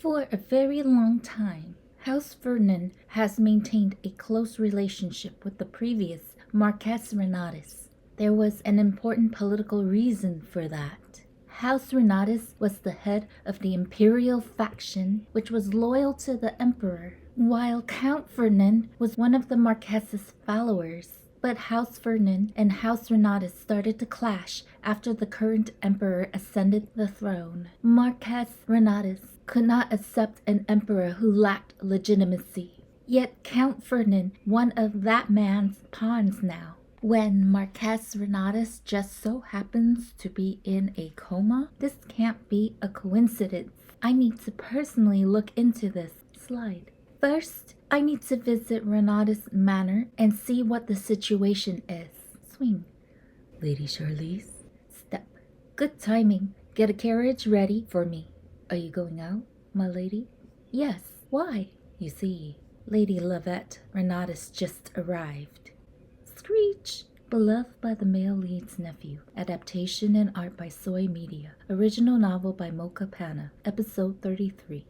For a very long time, House Vernon has maintained a close relationship with the previous Marquess Ronatus. There was an important political reason for that. House Ronatus was the head of the imperial faction, which was loyal to the emperor, while Count Vernon was one of the Marquess's followers. But House Vernon and House Ronatus started to clash after the current emperor ascended the throne. Marquess Ronatus could not accept an emperor who lacked legitimacy. Yet Count Vernon, one of that man's pawns now. When Marquess Ronatus just so happens to be in a coma, this can't be a coincidence. I need to personally look into this. Slide. First, I need to visit Ronatus Manor and see what the situation is. Swing. Lady Charlize. Step. Good timing. Get a carriage ready for me. Are you going out, my lady? Yes. Why? You see, Lady Lavette Ronatus just arrived. Screech! Beloved by the male lead's nephew. Adaptation and art by Soy Media. Original novel by Mocha Panna. Episode 33.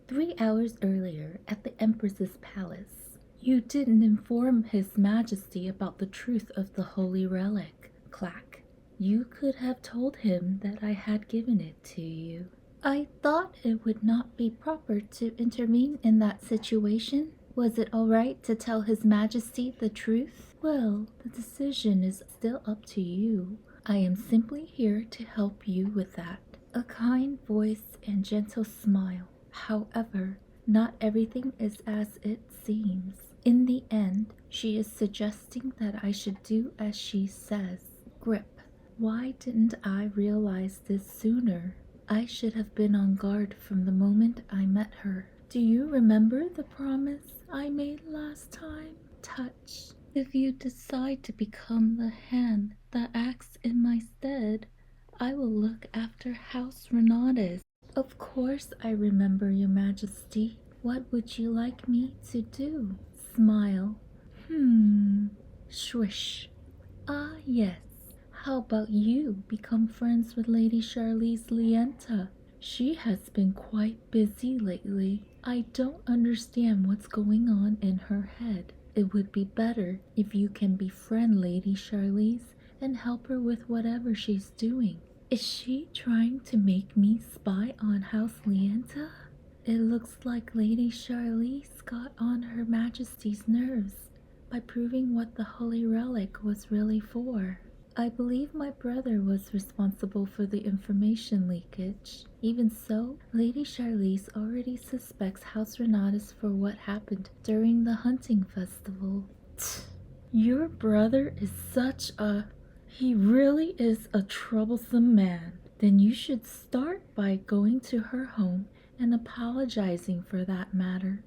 3 hours earlier, at the Empress's palace, you didn't inform His Majesty about the truth of the holy relic. Clack. You could have told him that I had given it to you. I thought it would not be proper to intervene in that situation. Was it all right to tell His Majesty the truth? Well, the decision is still up to you. I am simply here to help you with that. A kind voice and gentle smile. However, not everything is as it seems. In the end, she is suggesting that I should do as she says. Grip. Why didn't I realize this sooner? I should have been on guard from the moment I met her. Do you remember the promise I made last time? Touch. If you decide to become the hand that acts in my stead, I will look after House Ronatus. Of course I remember, Your Majesty. What would you like me to do? Smile. Swish. Ah, yes. How about you become friends with Lady Charlize Lienta? She has been quite busy lately. I don't understand what's going on in her head. It would be better if you can befriend Lady Charlize and help her with whatever she's doing. Is she trying to make me spy on House Lienta? It looks like Lady Charlize got on Her Majesty's nerves by proving what the holy relic was really for. I believe my brother was responsible for the information leakage. Even so, Lady Charlize already suspects House Ronatus for what happened during the hunting festival. Your brother is such a... He really is a troublesome man. Then you should start by going to her home and apologizing for that matter.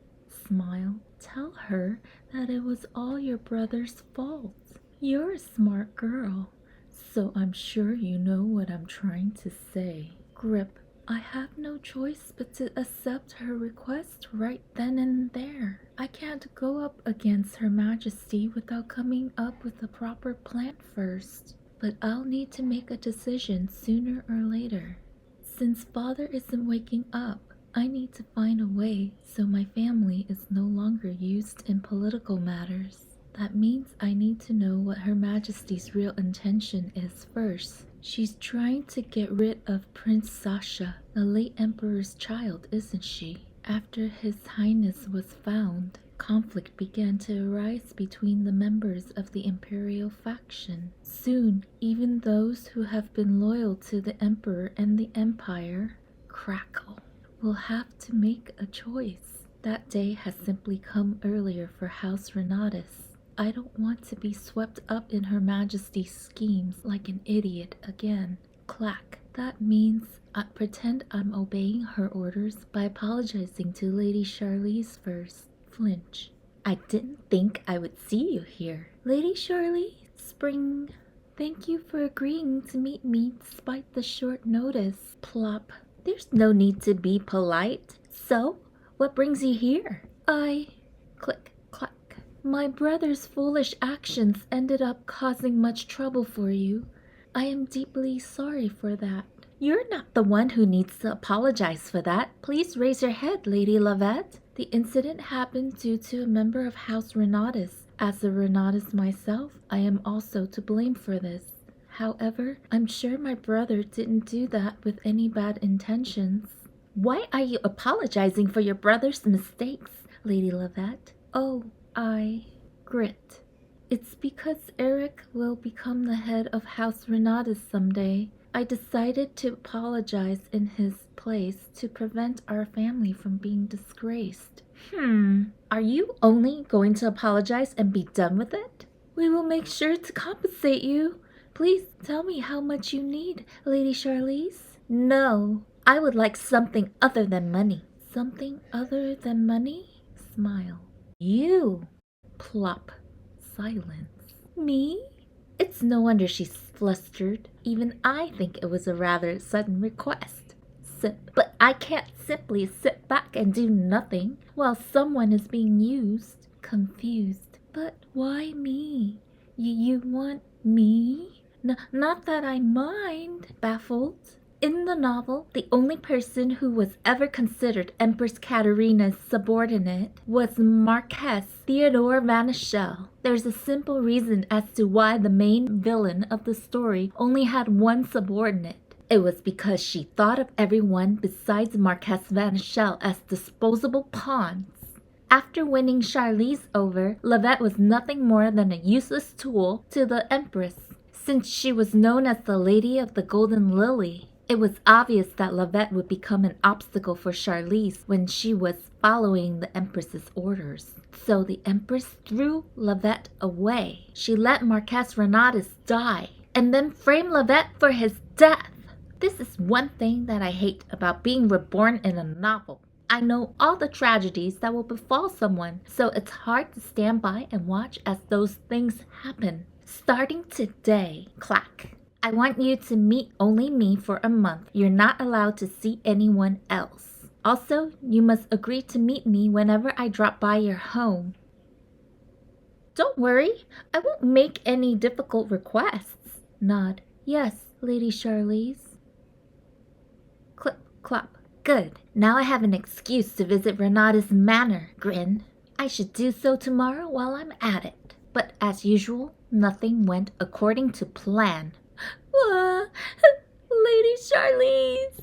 Smile. Tell her that it was all your brother's fault. You're a smart girl, so I'm sure you know what I'm trying to say. Grip. I have no choice but to accept her request right then and there. I can't go up against Her Majesty without coming up with a proper plan first. But I'll need to make a decision sooner or later. Since Father isn't waking up, I need to find a way so my family is no longer used in political matters. That means I need to know what Her Majesty's real intention is first. She's trying to get rid of Prince Sasha, the late Emperor's child, isn't she? After His Highness was found, conflict began to arise between the members of the imperial faction. Soon, even those who have been loyal to the Emperor and the Empire, crackle, will have to make a choice. That day has simply come earlier for House Ronatus. I don't want to be swept up in Her Majesty's schemes like an idiot again. Clack. That means I pretend I'm obeying her orders by apologizing to Lady Charlize first. Flinch. I didn't think I would see you here. Lady Charlize, Spring. Thank you for agreeing to meet me despite the short notice. Plop. There's no need to be polite. So, what brings you here? Click. My brother's foolish actions ended up causing much trouble for you. I am deeply sorry for that. You're not the one who needs to apologize for that. Please raise your head, Lady Lavette. The incident happened due to a member of House Ronatus. As a Ronatus myself, I am also to blame for this. However, I'm sure my brother didn't do that with any bad intentions. Why are you apologizing for your brother's mistakes, Lady Lavette? Oh, Grit. It's because Eric will become the head of House Ronatus someday. I decided to apologize in his place to prevent our family from being disgraced. Are you only going to apologize and be done with it? We will make sure to compensate you. Please tell me how much you need, Lady Charlize. No, I would like something other than money. Something other than money? Smile. You. Plop. Silence. Me? It's no wonder she's flustered. Even I think it was a rather sudden request. But I can't simply sit back and do nothing while someone is being used. Confused. But why me? You want me? Not that I mind. Baffled. In the novel, the only person who was ever considered Empress Katerina's subordinate was Marquess Theodore Van Schell. There's a simple reason as to why the main villain of the story only had one subordinate. It was because she thought of everyone besides Marquess Van Schell as disposable pawns. After winning Charlize over, Lavette was nothing more than a useless tool to the Empress, since she was known as the Lady of the Golden Lily. It was obvious that Lavette would become an obstacle for Charlize when she was following the Empress's orders. So the Empress threw Lavette away. She let Marquess Ronatus die, and then framed Lavette for his death. This is one thing that I hate about being reborn in a novel. I know all the tragedies that will befall someone, so it's hard to stand by and watch as those things happen. Starting today, clack. I want you to meet only me for a month. You're not allowed to see anyone else. Also, you must agree to meet me whenever I drop by your home. Don't worry, I won't make any difficult requests. Nod. Yes, Lady Charlize. Clip, clop. Good. Now I have an excuse to visit Ronatus Manor. Grin. I should do so tomorrow while I'm at it. But as usual, nothing went according to plan. Lady Charlize.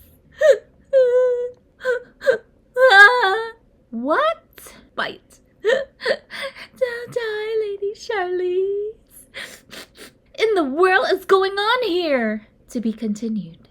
What? Bite. Don't die, Lady Charlize. In the world is going on here? To be continued.